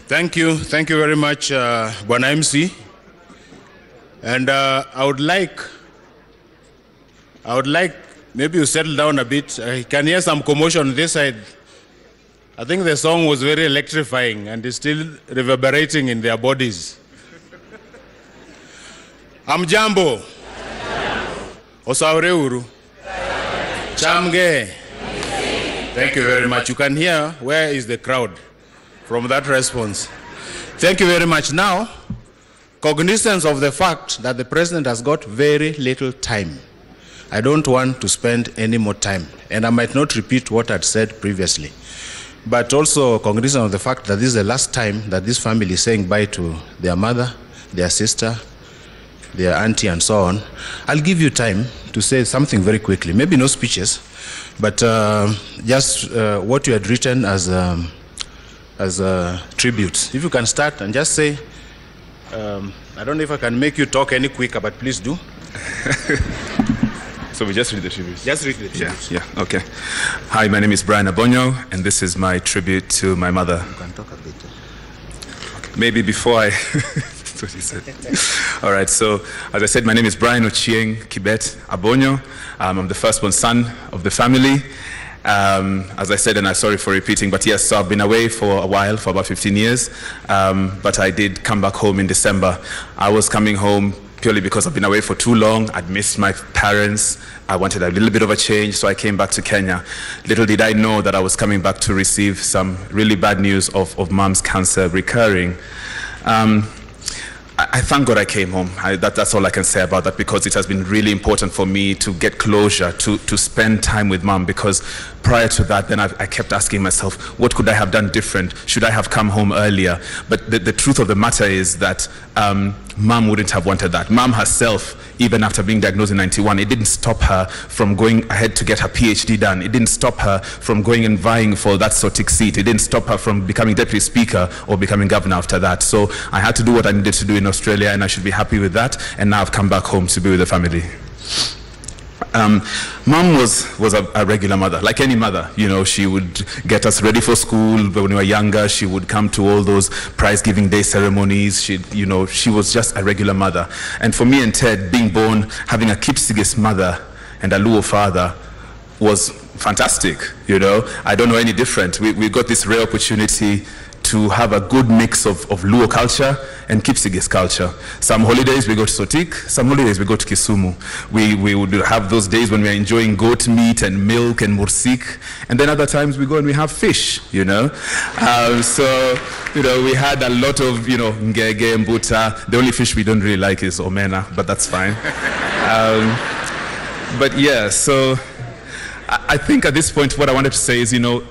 Thank you very much, Bwana MC. And I would like maybe you settle down a bit. I can hear some commotion on this side. I think the song was very electrifying and is still reverberating in their bodies. Amjambo. Osaure Chamge. Thank you very much. You can hear where is the crowd from that response. Thank you very much. Now, cognizance of the fact that the president has got very little time. I don't want to spend any more time, and I might not repeat what I'd said previously, but also cognizance of the fact that this is the last time that this family is saying bye to their mother, their sister, their auntie, and so on. I'll give you time to say something very quickly, maybe no speeches, but just what you had written as tributes. If you can start and just say, I don't know if I can make you talk any quicker, but please do. So we just read the tributes? Just read the tributes. Yeah, okay. Hi, my name is Brian Abonyo, and this is my tribute to my mother. You can talk a bit. Okay. Maybe before I... That's what he said. All right, so as I said, my name is Brian Ochieng Kibet Abonyo. I'm the firstborn son of the family. As I said, and I'm sorry for repeating, but yes, so I've been away for a while, for about 15 years, but I did come back home in December. I was coming home purely because I've been away for too long. I'd missed my parents. I wanted a little bit of a change, so I came back to Kenya. Little did I know that I was coming back to receive some really bad news of mom's cancer recurring. I thank God I came home. That's all I can say about that, because it has been really important for me to get closure, to spend time with mom, because prior to that, then I kept asking myself, what could I have done different? Should I have come home earlier? But the truth of the matter is that mom wouldn't have wanted that. Mom herself, even after being diagnosed in 91, it didn't stop her from going ahead to get her PhD done. It didn't stop her from going and vying for that SOTIC seat. It didn't stop her from becoming deputy speaker or becoming governor after that. So I had to do what I needed to do in Australia, and I should be happy with that. And now I've come back home to be with the family. Mom was a regular mother, like any mother. You know, she would get us ready for school when we were younger. She would come to all those prize-giving day ceremonies. She was just a regular mother. And for me and Ted, being born, having a Kipsigis mother and a Luo father was fantastic. You know, I don't know any different. We got this rare opportunity to have a good mix of Luo culture and Kipsigis culture. Some holidays we go to Sotik, some holidays we go to Kisumu. We would have those days when we're enjoying goat meat and milk and mursik, and then other times we go and we have fish, you know. So, you know, we had a lot of, you know, ngege and mbuta. The only fish we don't really like is omena, but that's fine. But yeah, so I think at this point what I wanted to say is, you know,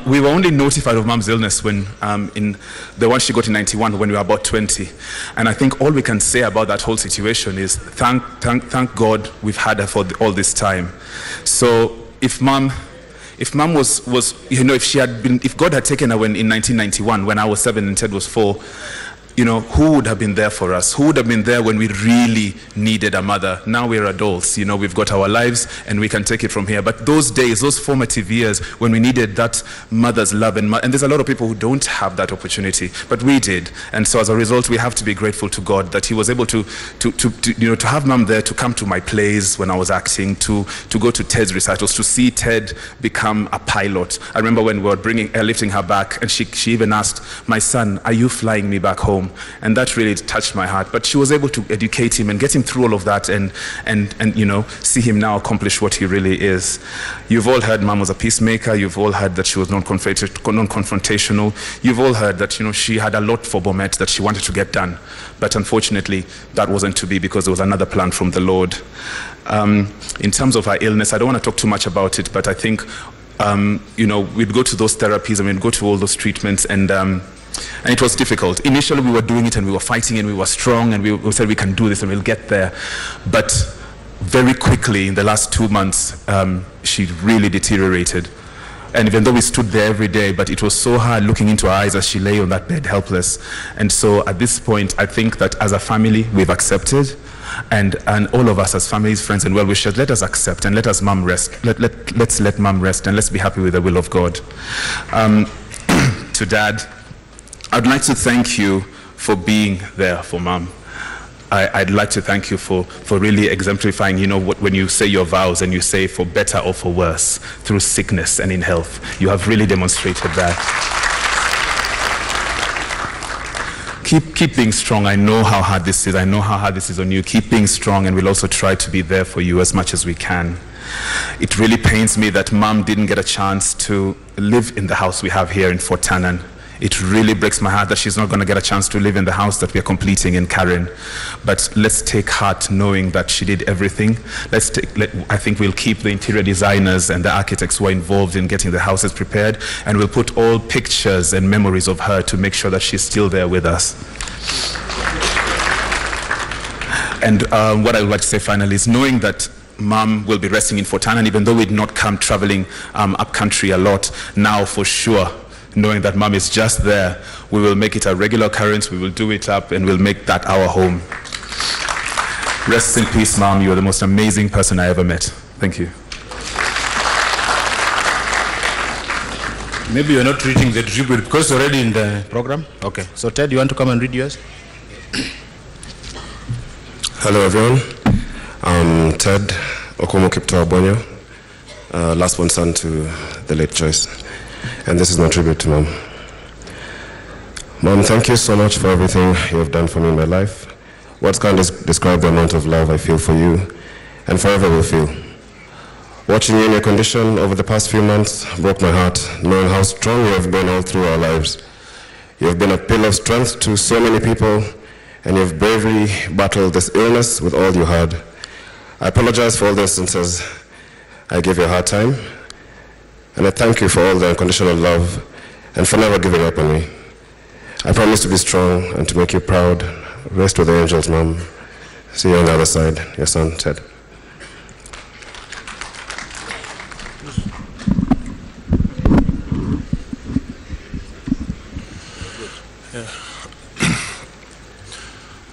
we were only notified of mom's illness when in the one she got in 91 when we were about 20, and I think all we can say about that whole situation is thank God we've had her for all this time. So if mom was you know, if God had taken her in 1991 when I was 7 and Ted was 4, you know, who would have been there for us? Who would have been there when we really needed a mother? Now we're adults, you know, we've got our lives and we can take it from here. But those days, those formative years when we needed that mother's love, and there's a lot of people who don't have that opportunity, but we did. And so as a result, we have to be grateful to God that he was able to you know, to have mom there, to come to my plays when I was acting, to go to Ted's recitals, to see Ted become a pilot. I remember when we were lifting her back, and she even asked, my son, are you flying me back home? And that really touched my heart. But she was able to educate him and get him through all of that, and you know, see him now accomplish what he really is. You've all heard mom was a peacemaker. You've all heard that she was non-confrontational. You've all heard that, you know, she had a lot for Bomet that she wanted to get done. But unfortunately, that wasn't to be, because there was another plan from the Lord. In terms of her illness, I don't want to talk too much about it, but I think, you know, we'd go to those therapies and we'd go to all those treatments, and it was difficult. Initially, we were doing it and we were fighting and we were strong and we said we can do this and we'll get there. But very quickly, in the last 2 months, she really deteriorated. And even though we stood there every day, but it was so hard looking into her eyes as she lay on that bed helpless. And so at this point, I think that as a family, we've accepted. And all of us as families, friends, and well-wishers, let us accept and let us mom rest. Let's let mom rest, and let's be happy with the will of God. to Dad, I'd like to thank you for being there for Mom. I'd like to thank you for really exemplifying, when you say your vows and you say for better or for worse, through sickness and in health. You have really demonstrated that. Keep being strong. I know how hard this is. I know how hard this is on you. Keep being strong, and we'll also try to be there for you as much as we can. It really pains me that Mom didn't get a chance to live in the house we have here in Fort Ternan. It really breaks my heart that she's not going to get a chance to live in the house that we're completing in Karen. But let's take heart knowing that she did everything. I think we'll keep the interior designers and the architects who are involved in getting the houses prepared, and we'll put all pictures and memories of her to make sure that she's still there with us. And what I would like to say finally is knowing that Mom will be resting in Fort Ternan, even though we did not come traveling up country a lot, now for sure, knowing that Mom is just there, we will make it a regular occurrence, we will do it up, and we'll make that our home. Rest in peace, Mom. You are the most amazing person I ever met. Thank you. Maybe you're not reading the tribute because it's already in the program. Okay. So Ted, you want to come and read yours? Hello, everyone. I'm Ted Okomo Kipto-Abonyo, last born son to the late Joyce. And this is my tribute to Mom. Mom, thank you so much for everything you have done for me in my life. Words can't describe the amount of love I feel for you, and forever will feel. Watching you in your condition over the past few months broke my heart, knowing how strong you have been all through our lives. You have been a pillar of strength to so many people, and you have bravely battled this illness with all you had. I apologize for all the instances I gave you a hard time, and I thank you for all the unconditional love and for never giving up on me. I promise to be strong and to make you proud. Rest with the angels, Mom. See you on the other side. Your son, Ted.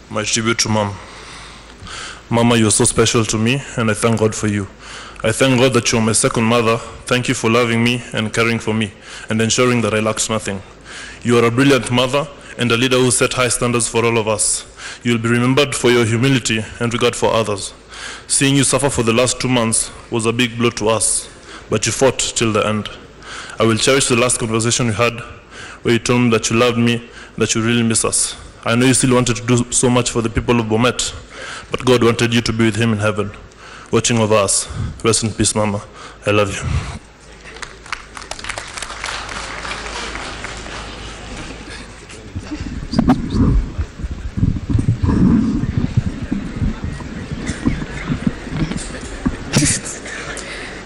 My tribute to Mom. Mama, you're so special to me, and I thank God for you. I thank God that you're my second mother. Thank you for loving me and caring for me and ensuring that I lacked nothing. You are a brilliant mother and a leader who set high standards for all of us. You'll be remembered for your humility and regard for others. Seeing you suffer for the last 2 months was a big blow to us, but you fought till the end. I will cherish the last conversation we had where you told me that you loved me, that you really miss us. I know you still wanted to do so much for the people of Bomet, but God wanted you to be with him in heaven, watching over us. Rest in peace, Mama. I love you.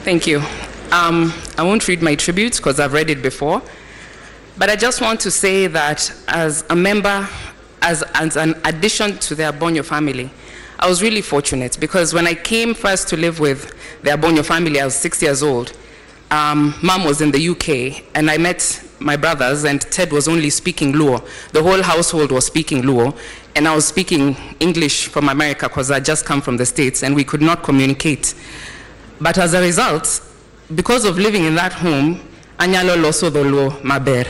Thank you. I won't read my tributes because I've read it before, but I just want to say that as a member, as an addition to the Abonyo family, I was really fortunate because when I came first to live with the Abonyo family, I was 6 years old. Mom was in the UK, and I met my brothers, and Ted was only speaking Luo. The whole household was speaking Luo, and I was speaking English from America because I just come from the States, and we could not communicate. But as a result, because of living in that home, Anyalo loso dolo maber.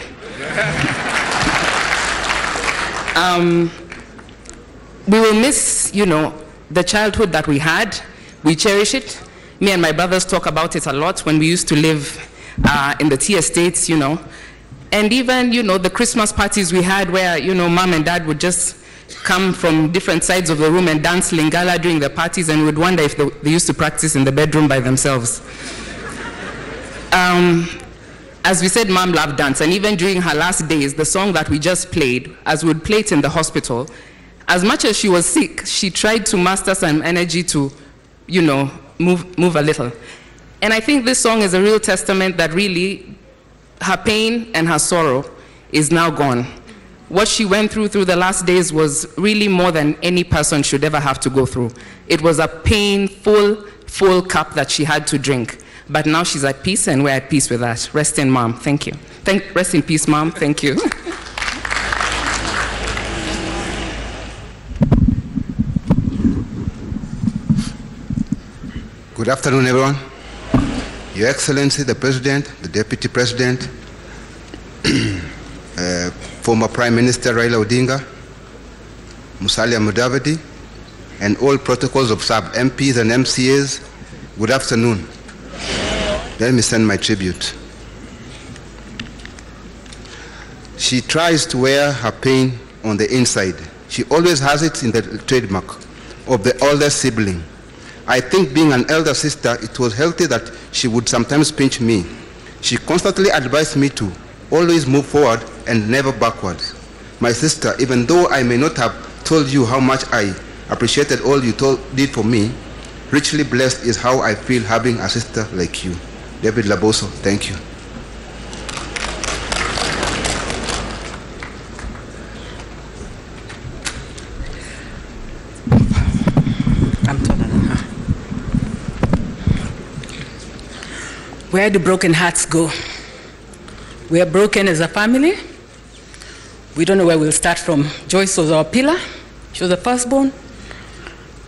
We will miss, the childhood that we had. We cherish it. Me and my brothers talk about it a lot when we used to live in the tea estates, And even, the Christmas parties we had where, Mom and Dad would just come from different sides of the room and dance Lingala during the parties, and would wonder if they used to practice in the bedroom by themselves. As we said, Mom loved dance, and even during her last days, the song that we just played, as we would play it in the hospital, as much as she was sick, she tried to muster some energy to, move a little. And I think this song is a real testament that really her pain and her sorrow is now gone. What she went through the last days was really more than any person should ever have to go through. It was a painful, full cup that she had to drink. But now she's at peace, and we're at peace with that. Rest in, Mom. Thank you. Rest in peace, Mom. Thank you. Good afternoon, everyone. Your Excellency, the President, the Deputy President, former Prime Minister Raila Odinga, Musalia Mudavadi, and all protocols observed, MPs and MCAs, good afternoon. Let me send my tribute. She tries to wear her pain on the inside. She always has it in the trademark of the older sibling. I think being an elder sister, it was healthy that she would sometimes pinch me. She constantly advised me to always move forward and never backwards. My sister, even though I may not have told you how much I appreciated all you did for me, richly blessed is how I feel having a sister like you. David Laboso, thank you. Where do broken hearts go? We are broken as a family. We don't know where we'll start from. Joyce was our pillar. She was the firstborn.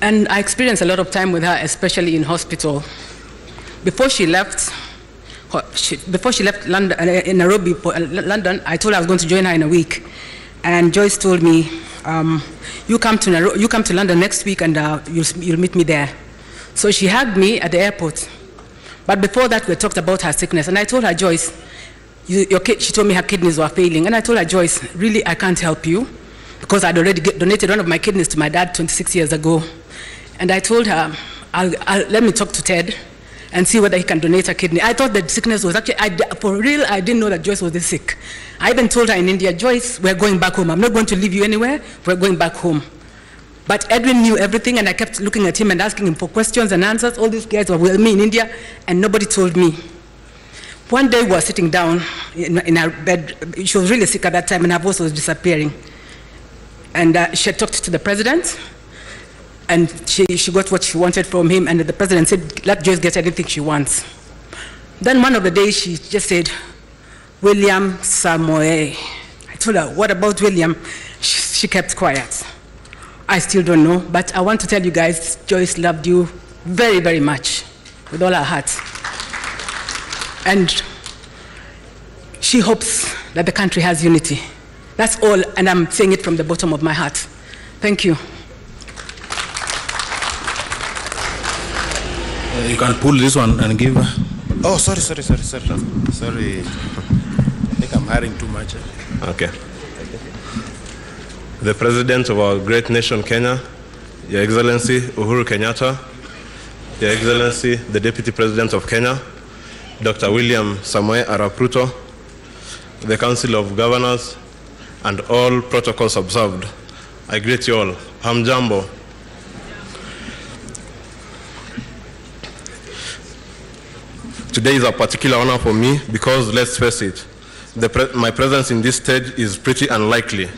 And I experienced a lot of time with her, especially in hospital. Before she left London, in Nairobi, London, I told her I was going to join her in a week. And Joyce told me, you come to London next week and you'll meet me there. So she hugged me at the airport. But before that, we talked about her sickness. And I told her, Joyce, she told me her kidneys were failing. And I told her, Joyce, really, I can't help you because I'd already donated one of my kidneys to my dad 26 years ago. And I told her, let me talk to Ted and see whether he can donate a kidney. I thought that sickness was actually, for real, I didn't know that Joyce was this sick. I even told her in India, Joyce, we're going back home. I'm not going to leave you anywhere. We're going back home. But Edwin knew everything, and I kept looking at him and asking him for questions and answers. All these guys were with me in India, and nobody told me. One day we were sitting down in her bed. She was really sick at that time, and her voice was disappearing. And she had talked to the president, and she got what she wanted from him, and the president said, let Joyce get anything she wants. Then one of the days, she just said, William Samoe. I told her, what about William? She kept quiet. I still don't know, but I want to tell you guys, Joyce loved you very, very much, with all her heart. And she hopes that the country has unity. That's all, and I'm saying it from the bottom of my heart. Thank you. You can pull this one and give her. Oh, sorry. Sorry. I think I'm hurrying too much. Okay. The President of our great nation, Kenya, Your Excellency Uhuru Kenyatta, Your Excellency the Deputy President of Kenya, Dr. William Samoei Arap Ruto, the Council of Governors, and all protocols observed, I greet you all. Hamjambo. Today is a particular honor for me because, let's face it, my presence in this stage is pretty unlikely.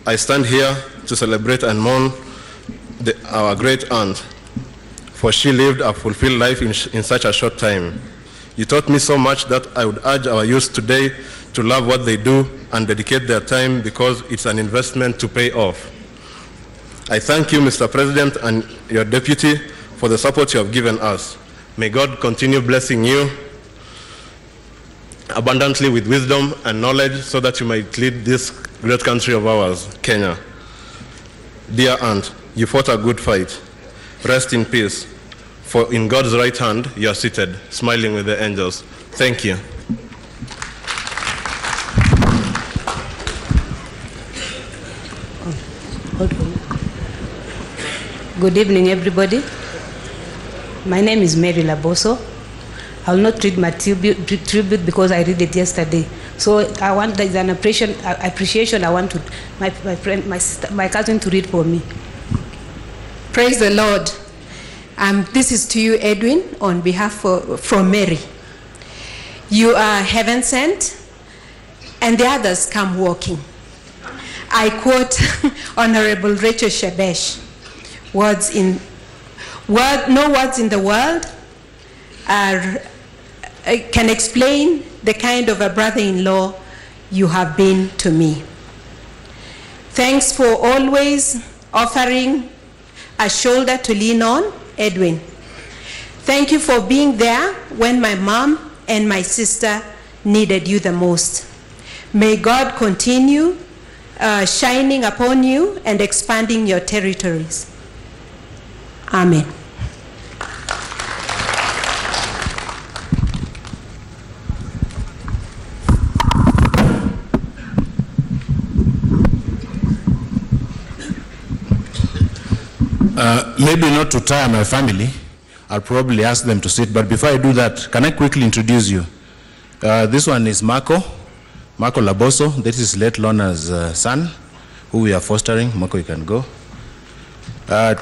I stand here to celebrate and mourn our great aunt, for she lived a fulfilled life in such a short time. You taught me so much that I would urge our youth today to love what they do and dedicate their time because it's an investment to pay off. I thank you, Mr. President, and your deputy for the support you have given us. May God continue blessing you abundantly with wisdom and knowledge so that you might lead this great country of ours, Kenya. Dear aunt, you fought a good fight. Rest in peace, for in God's right hand you are seated, smiling with the angels. Thank you. Good evening, everybody. My name is Mary Laboso. I will not read my tribute because I read it yesterday. So I want, there is an appreciation I want to, my friend, my sister, my cousin to read for me. Praise the Lord. This is to you, Edwin, on behalf from Mary. You are heaven sent, and the others come walking. I quote Honorable Rachel Shebesh, no words in the world can explain the kind of a brother-in-law you have been to me. Thanks for always offering a shoulder to lean on, Edwin. Thank you for being there when my mom and my sister needed you the most. May God continue shining upon you and expanding your territories. Amen. Maybe not to tire my family, I'll probably ask them to sit, but before I do that, can I quickly introduce you? This one is Marco Laboso. This is late Lorna's son, who we are fostering. Marco, you can go. Ted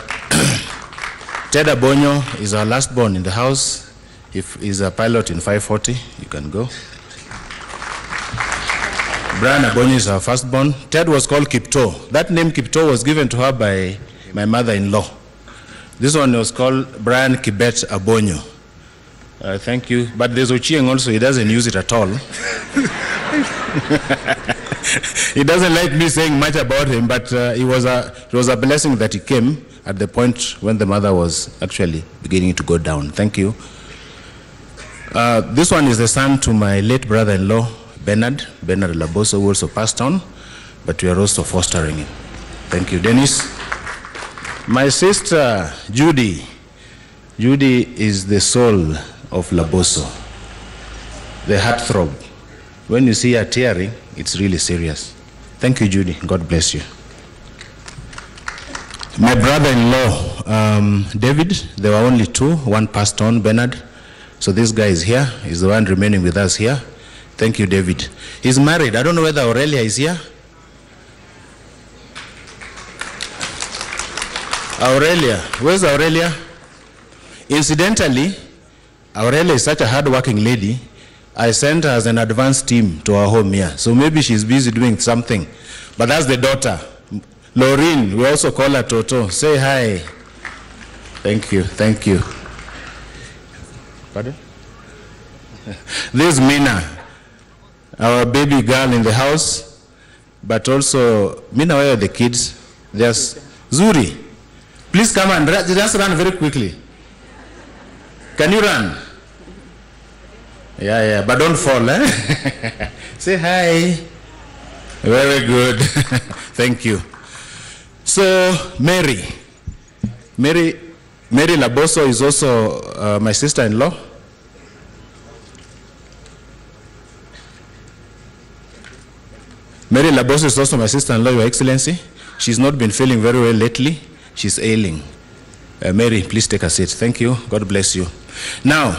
Abonyo is our last born in the house. If he's a pilot in 540, you can go. Brian Abonyo is our firstborn. Ted was called Kipto. That name Kipto was given to her by my mother-in-law. This one was called Brian Kibet Abonyo. Thank you. But there's Ochieng also. He doesn't use it at all. He doesn't like me saying much about him, but it was a blessing that he came at the point when the mother was actually beginning to go down. Thank you. This one is the son to my late brother-in-law, Bernard Laboso, who also passed on, but we are also fostering him. Thank you, Dennis. My sister, Judy. Judy is the soul of Laboso, the heartthrob. When you see her tearing, it's really serious. Thank you, Judy. God bless you. My brother-in-law, David, there were only two. One passed on, Bernard. So this guy is here. He's the one remaining with us here. Thank you, David. He's married. I don't know whether Aurelia is here. Aurelia. Where's Aurelia? Incidentally, Aurelia is such a hard-working lady. I sent her as an advance team to our home here. So maybe she's busy doing something. But that's the daughter. Laureen, we also call her Toto. Say hi. Thank you. Thank you. Pardon? This is Mina, our baby girl in the house. But also, Mina, where are the kids? There's Zuri. Please come and just run very quickly. Can you run? Yeah, but don't fall, eh? Say hi. Very good. Thank you. So, Mary Laboso is also my sister-in-law. Mary Laboso is also my sister-in-law, Your Excellency. She's not been feeling very well lately. She's ailing. Mary, please take a seat. Thank you. God bless you. Now,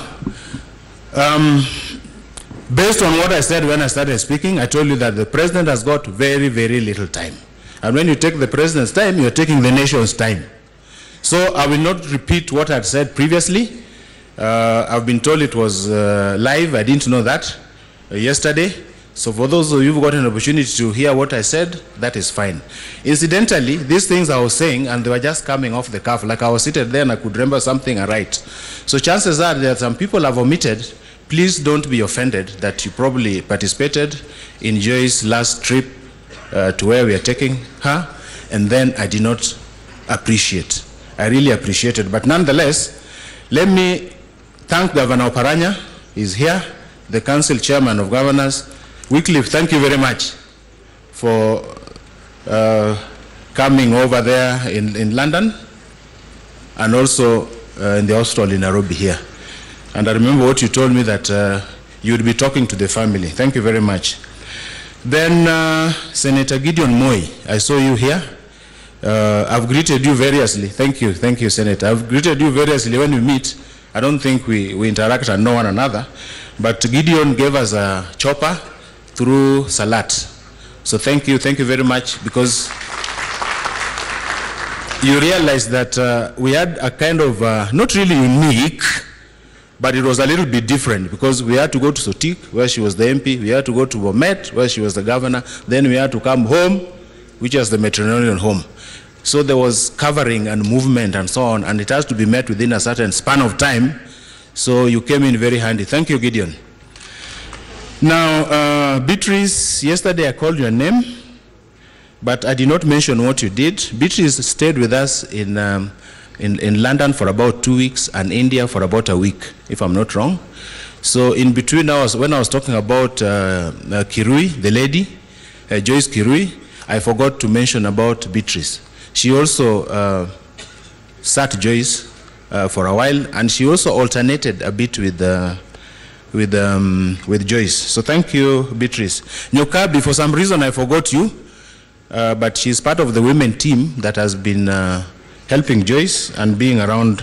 based on what I said when I started speaking, I told you that the president has got very, very little time. And when you take the president's time, you're taking the nation's time. So I will not repeat what I had said previously. I've been told it was live. I didn't know that yesterday. So for those of you who've got an opportunity to hear what I said, that is fine. Incidentally, these things I was saying, and they were just coming off the cuff, like I was seated there and I could remember something I write. So chances are that some people have omitted. Please don't be offended that you probably participated in Joyce's last trip to where we are taking her, and then I did not appreciate. I really appreciate it. But nonetheless, let me thank Governor Oparanya. He's here, the Council Chairman of Governors. Wycliffe, thank you very much for coming over there in London and also in the hostel in Nairobi here. And I remember what you told me that you would be talking to the family. Thank you very much. Then Senator Gideon Moi, I saw you here. I've greeted you variously. Thank you, Senator. I've greeted you variously when we meet. I don't think we interact and know one another. But Gideon gave us a chopper through Salat. So thank you very much, because you realize that we had a kind of, not really unique, but it was a little bit different, because we had to go to Sotik, where she was the MP, we had to go to Bomet, where she was the governor, then we had to come home, which was the matrimonial home. So there was covering and movement and so on, and it has to be met within a certain span of time. So you came in very handy. Thank you, Gideon. Now, Beatrice, yesterday I called your name, but I did not mention what you did. Beatrice stayed with us in London for about 2 weeks and India for about a week, if I'm not wrong. So in between hours, when I was talking about Kirui, the lady, Joyce Kirui, I forgot to mention about Beatrice. She also sat Joyce for a while, and she also alternated a bit with Joyce. So thank you, Beatrice. Nyokabi, for some reason I forgot you, but she's part of the women team that has been helping Joyce and being around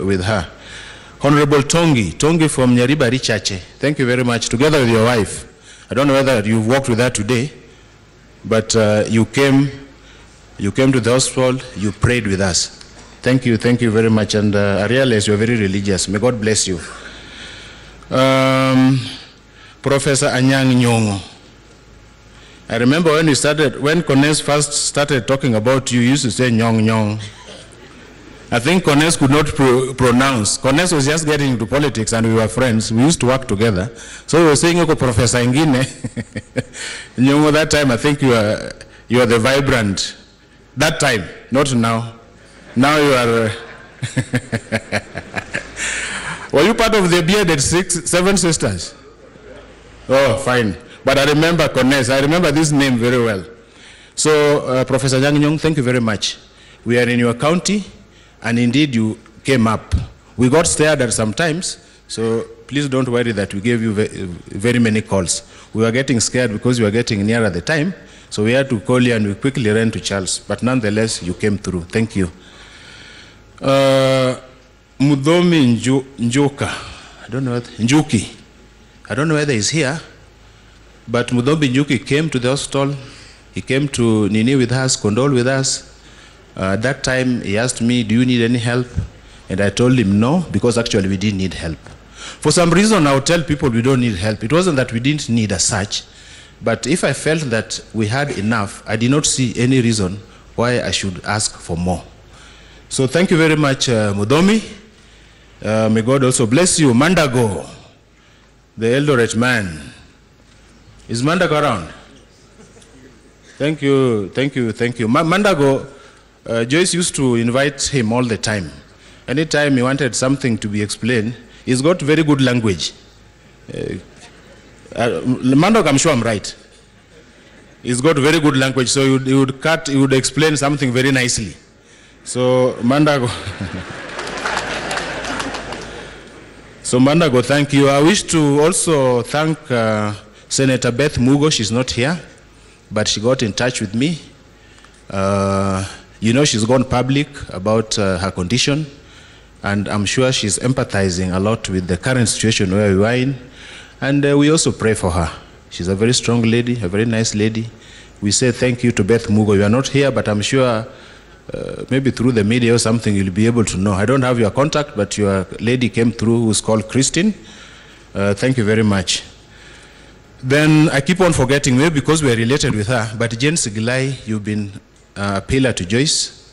with her. Honorable Tongi from Nyaribari Chache, thank you very much, together with your wife. I don't know whether you've walked with her today, but you came to the hospital, you prayed with us. Thank you very much, and I realize you're very religious. May God bless you. Professor Anyang Nyongo. I remember when Connors first started talking about you, used to say Nyong Nyong. I think Connors could not pronounce. Connors was just getting into politics and we were friends. We used to work together. So we were saying, Professor Ingine. Nyongo, that time, I think you are the vibrant. That time, not now. Now you are... Were you part of the bearded 7 sisters? Oh, fine. But I remember Connors. I remember this name very well. So, Professor Yang Nyong, thank you very much. We are in your county, and indeed you came up. We got stared at sometimes, so please don't worry that we gave you very many calls. We were getting scared because you were getting nearer the time, so we had to call you and we quickly ran to Charles. But nonetheless, you came through. Thank you. Mudomi Njoka, Njuki. I don't know whether he's here, but Mudomi Njuki came to the hospital. He came to Nini with us, condole with us. At that time, he asked me, do you need any help? And I told him no, because actually we didn't need help. For some reason, I would tell people we don't need help. It wasn't that we didn't need as such, but if I felt that we had enough, I did not see any reason why I should ask for more. So thank you very much, Mudomi. May God also bless you. Mandago, the Eldoret man. Is Mandago around? Thank you. Mandago, Joyce used to invite him all the time. Anytime he wanted something to be explained, he's got very good language. Mandago, I'm sure I'm right. He's got very good language, so he would explain something very nicely. So Mandago, thank you. I wish to also thank Senator Beth Mugo. She's not here, but she got in touch with me. You know, she's gone public about her condition, and I'm sure she's empathizing a lot with the current situation where we are in, and we also pray for her. She's a very strong lady, a very nice lady. We say thank you to Beth Mugo. You are not here, but I'm sure maybe through the media or something you'll be able to know. I don't have your contact, but your lady came through who's called Christine. Thank you very much. Then I keep on forgetting, maybe because we're related with her, but Jane Sigilai, you've been a pillar to Joyce,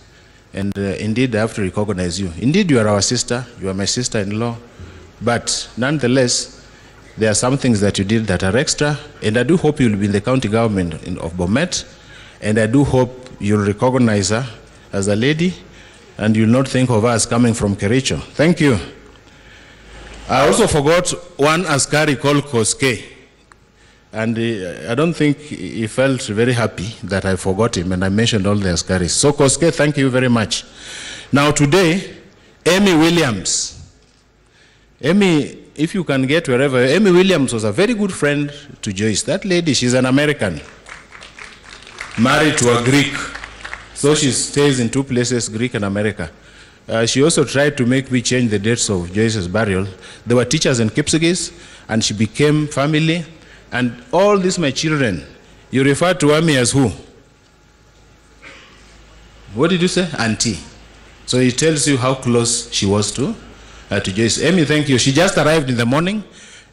and indeed I have to recognize you. Indeed you are our sister, you are my sister-in-law, but nonetheless, there are some things that you did that are extra, and I do hope you'll be in the county government of Bomet, and I do hope you'll recognize her as a lady, and you'll not think of her as coming from Kericho. Thank you. I also forgot one askari called Koske, and I don't think he felt very happy that I forgot him, and I mentioned all the askaris. So Koske, thank you very much. Now today, Amy Williams. Amy, if you can get wherever, Amy Williams was a very good friend to Joyce. That lady, she's an American, married to a Greek. So she stays in 2 places, Greek and America. She also tried to make me change the dates of Joyce's burial. They were teachers in Kipsigis, and she became family. And all these my children, you refer to Amy as who? What did you say? Auntie. So it tells you how close she was to Joyce. Amy, thank you. She just arrived in the morning,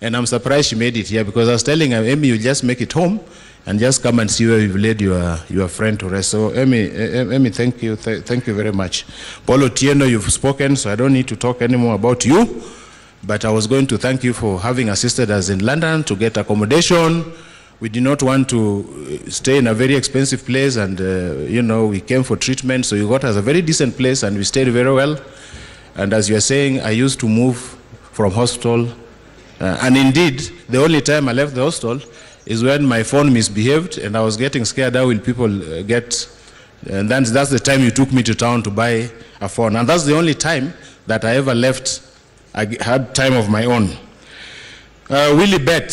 and I'm surprised she made it here, because I was telling her, Amy, you just make it home and just come and see where you've laid your friend to rest. So Amy, thank you. Thank you very much. Paulo Tieno, you've spoken, so I don't need to talk anymore about you. But I was going to thank you for having assisted us in London to get accommodation. We did not want to stay in a very expensive place, and you know, we came for treatment, so you got us a very decent place, and we stayed very well. And as you are saying, I used to move from hospital And indeed, the only time I left the hostel is when my phone misbehaved and I was getting scared. How will people get... And then that's the time you took me to town to buy a phone. And that's the only time that I ever left. I had time of my own. Willie Bett,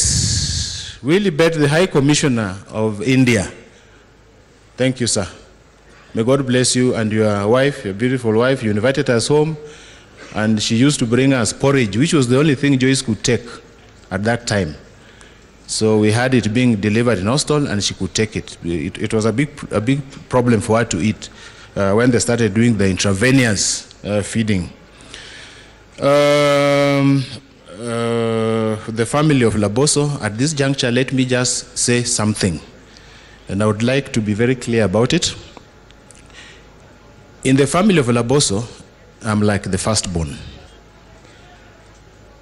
the High Commissioner of India. Thank you, sir. May God bless you and your wife, your beautiful wife. You invited us home, and she used to bring us porridge, which was the only thing Joyce could take at that time. So we had it being delivered in hostel, and she could take it. It was a big problem for her to eat when they started doing the intravenous feeding. The family of Laboso, at this juncture, let me just say something. And I would like to be very clear about it. In the family of Laboso, I'm like the firstborn.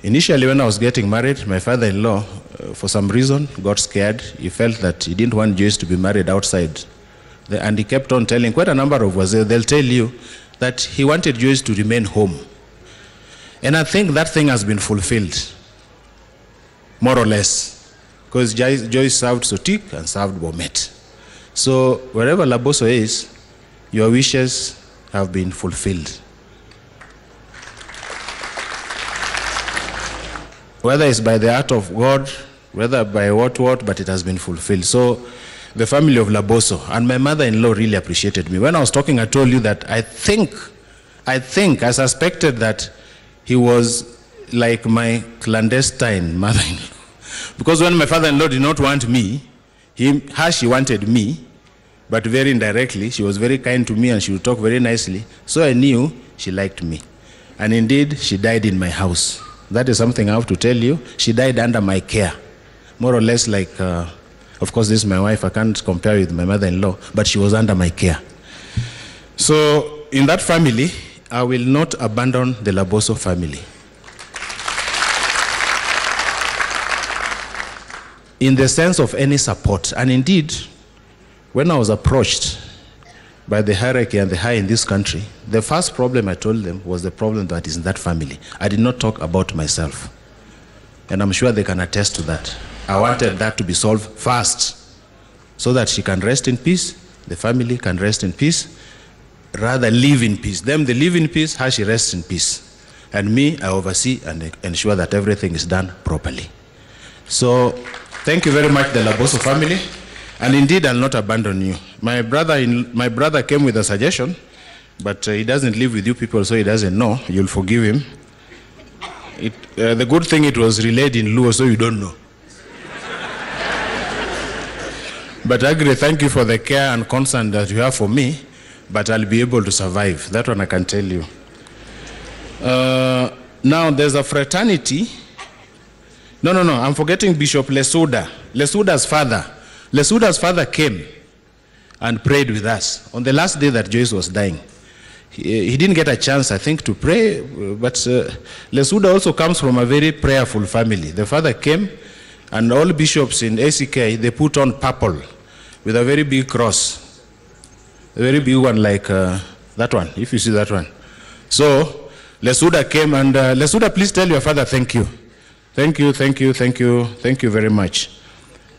Initially, when I was getting married, my father-in-law, for some reason, got scared. He felt that he didn't want Joyce to be married outside. And he kept on telling quite a number of us, they'll tell you that he wanted Joyce to remain home. And I think that thing has been fulfilled, more or less, because Joyce served Sotik and served Bomet. So wherever Laboso is, your wishes have been fulfilled. Whether it's by the art of God, whether by what, but it has been fulfilled. So the family of Laboso and my mother-in-law really appreciated me. When I was talking, I told you that I suspected that he was like my clandestine mother-in-law. Because when my father-in-law did not want me, she wanted me, but very indirectly. She was very kind to me and she would talk very nicely. So I knew she liked me. And indeed, she died in my house. That is something I have to tell you. She died under my care. More or less like, of course, this is my wife. I can't compare with my mother-in-law, but she was under my care. So in that family, I will not abandon the Laboso family. In the sense of any support. And indeed, when I was approached by the hierarchy and the high in this country, the first problem I told them was the problem that is in that family. I did not talk about myself. And I'm sure they can attest to that. I wanted that to be solved fast so that she can rest in peace, the family can rest in peace, rather live in peace. Them, they live in peace, her, she rests in peace. And me, I oversee and ensure that everything is done properly. So, thank you very much, the Laboso family. And indeed, I'll not abandon you. My brother came with a suggestion, but he doesn't live with you people, so he doesn't know. You'll forgive him. The good thing, it was relayed in Luo, so you don't know. But Agri, thank you for the care and concern that you have for me, but I'll be able to survive. That one I can tell you. Now, there's a fraternity. No, I'm forgetting Bishop Lesuda. Lesuda's father. Lesuda's father came and prayed with us on the last day that Joyce was dying. He didn't get a chance, I think, to pray, but Lesuda also comes from a very prayerful family. The father came, and all bishops in ACK, they put on purple with a very big cross. A very big one like that one, if you see that one. So, Lesuda came, and Lesuda, please tell your father thank you. Thank you very much.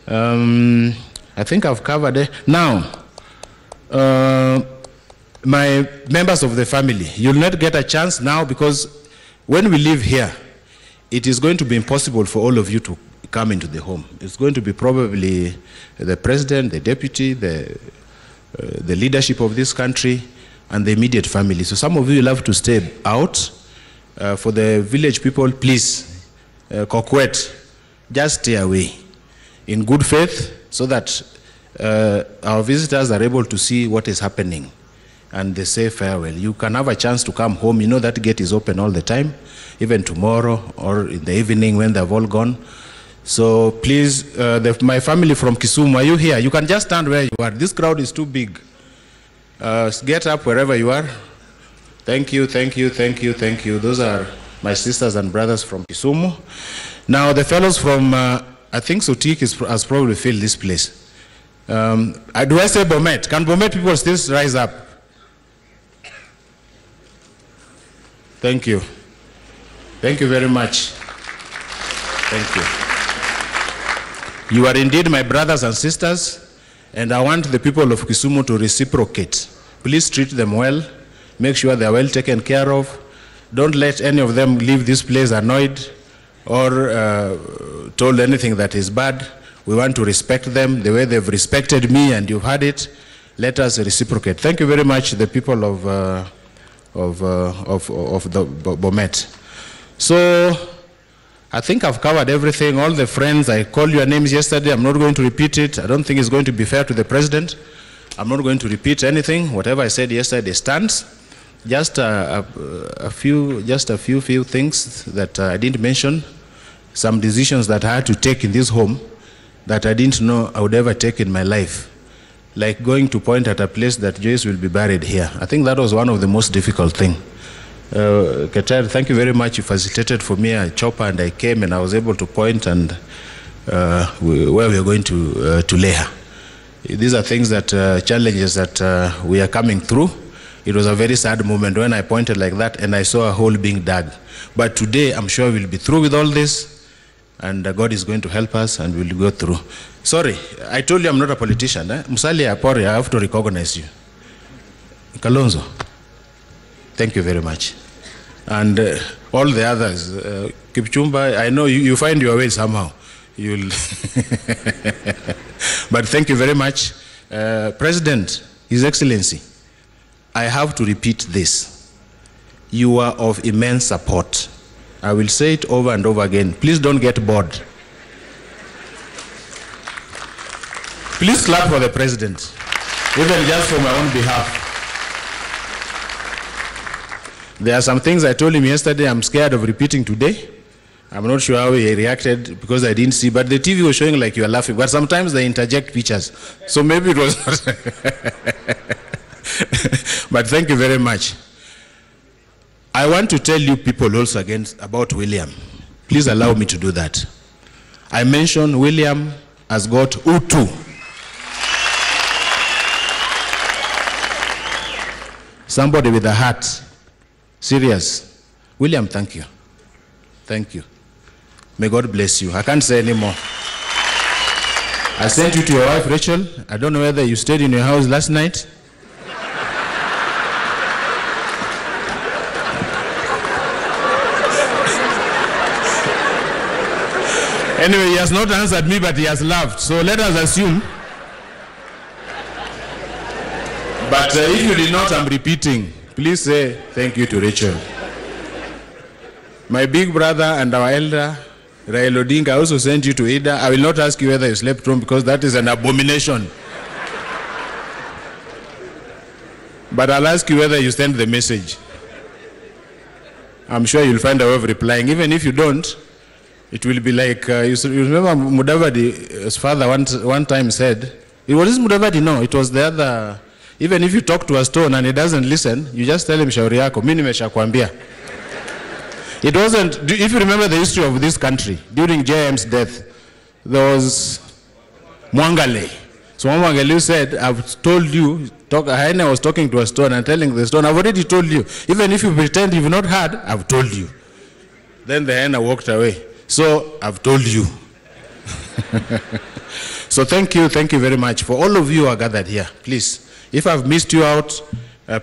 I think I've covered it. Now, my members of the family, you'll not get a chance now because when we leave here, it is going to be impossible for all of you to come into the home. It's going to be probably the president, the deputy, the leadership of this country, and the immediate family. So some of you will have to stay out. For the village people, please, Kokwet, just stay away in good faith so that our visitors are able to see what is happening and they say farewell. You can have a chance to come home. You know that gate is open all the time, even tomorrow or in the evening when they've all gone. So please, my family from Kisumu, are you here? You can just stand where you are. This crowd is too big. Get up wherever you are. Thank you. Those are my sisters and brothers from Kisumu. Now the fellows from, I think Sotik has probably filled this place. Do I say Bomet? Can Bomet people still rise up? Thank you. Thank you very much. Thank you. You are indeed my brothers and sisters, and I want the people of Kisumu to reciprocate. Please treat them well. Make sure they are well taken care of. Don't let any of them leave this place annoyed or told anything that is bad. We want to respect them the way they've respected me, and you've had it. Let us reciprocate. Thank you very much, the people of the Bomet. So I think I've covered everything. All the friends, I called your names yesterday. I'm not going to repeat it. I don't think it's going to be fair to the president. I'm not going to repeat anything. Whatever I said yesterday stands. Just a few things that I didn't mention. Some decisions that I had to take in this home that I didn't know I would ever take in my life. Like going to point at a place that Joyce will be buried here. I think that was one of the most difficult things. Keter, thank you very much. You facilitated for me a chopper, and I came and I was able to point and where we are going to lay her. These are things that, challenges that we are coming through. It was a very sad moment when I pointed like that and I saw a hole being dug. But today, I'm sure we'll be through with all this, and God is going to help us, and we'll go through. Sorry, I told you I'm not a politician. Musali Apori, I have to recognize you. Kalonzo, thank you very much. And all the others, Kipchumba, I know you find your way somehow. You'll But thank you very much. President, His Excellency, I have to repeat this. You are of immense support. I will say it over and over again. Please don't get bored. Please clap for the president, even just for my own behalf. There are some things I told him yesterday I'm scared of repeating today. I'm not sure how he reacted because I didn't see, but the TV was showing like you are laughing, but sometimes they interject pictures. So maybe it was not. But thank you very much. I want to tell you people also again about William. Please allow me to do that. I mentioned William has got Utu. Somebody with a heart. Serious. William, thank you. Thank you. May God bless you. I can't say anymore. I sent you to your wife, Rachel. I don't know whether you stayed in your house last night. Anyway, he has not answered me, but he has laughed. So let us assume. But if you did not, I'm repeating. Please say thank you to Rachel. My big brother and our elder, Raila Odinga, I also sent you to Ida. I will not ask you whether you slept home because that is an abomination. But I'll ask you whether you sent the message. I'm sure you'll find a way of replying. Even if you don't, it will be like, you remember Mudavadi's father one time said, it was Mudavadi, no, it was the other. Even if you talk to a stone and he doesn't listen, you just tell him, shauri yako, mimi nimeshakwambia. It wasn't, if you remember the history of this country, during JM's death, there was Mwangale. So Mwangale said, I've told you, Haine was talking to a stone and telling the stone, I've already told you. Even if you pretend you've not heard, I've told you. Then the hyena walked away. So I've told you. So thank you very much. For all of you who are gathered here, please, if I've missed you out,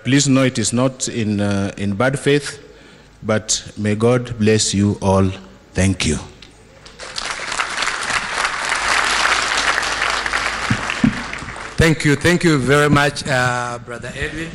please know it is not in bad faith, but may God bless you all. Thank you. Thank you very much, Brother Edwin.